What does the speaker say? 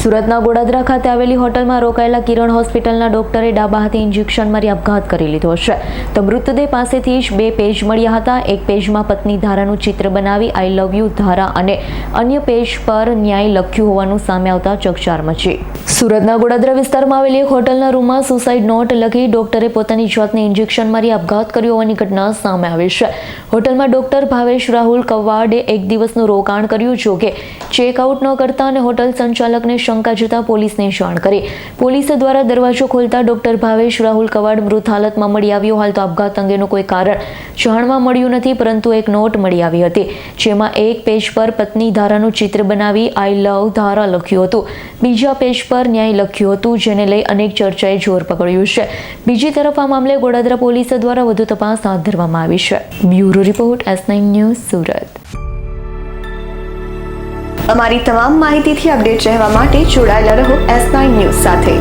સુરતના ગોડાદરા ખાતે આવેલી હોટલમાં રોકાયેલા કિરણ હોસ્પિટલના ડોક્ટરે ડાબા હાથે ઇન્જેક્શન મારી આપઘાત કરી લીધો છે. તો મૃતદેહ પાસેથી જ 2 પેજ મળ્યા હતા. એક પેજમાં પત્ની ધારાનું ચિત્ર બનાવી આઈ લવ યુ ધારા અને અન્ય પેજ પર ન્યાય લખ્યું હોવાનું સામે આવતા ચકચાર મચી. સુરતના ગોડાદરા વિસ્તારમાં આવેલી એક હોટલના રૂમમાં સુસાઇડ નોટ લખી ડોક્ટરે પોતાની જાતને ઇન્જેક્શન મારી આપઘાત કર્યો હોવાની ઘટના સામે આવી છે. હોટલમાં ડોક્ટર ભાવેશ રાહુલ કવાડે એક દિવસનું રોકાણ કર્યું, જો કે ચેકઆઉટ ન કરતા અને હોટલ સંચાલકને શંકા જતા પોલીસને જાણ કરી. પોલીસ દ્વારા દરવાજો ખોલતા ડોક્ટર ભાવેશ રાહુલ કવાડ મૃત હાલતમાં મળી આવ્યો. હાલ તો આપઘાત અંગેનું કોઈ કારણ જાણવા મળ્યું નથી, પરંતુ એક નોટ મળી આવી હતી, જેમાં એક પેજ પર પત્ની ધારાનું ચિત્ર બનાવી આઈ લવ ધારા લખ્યું હતું. બીજા પેજ પર ન્યાય લખ્યું હતું, જેને લઈ અનેક ચર્ચાએ જોર પકડ્યું છે. બીજી તરફ આ મામલે ગોડાદરા પોલીસ દ્વારા વધુ તપાસ હાથ ધરવામાં આવી છે. Bureau report S9 news Surat. અમારી તમામ માહિતીથી અપડેટ રહેવા માટે જોડાયેલા રહો S9 ન્યૂઝ સાથે.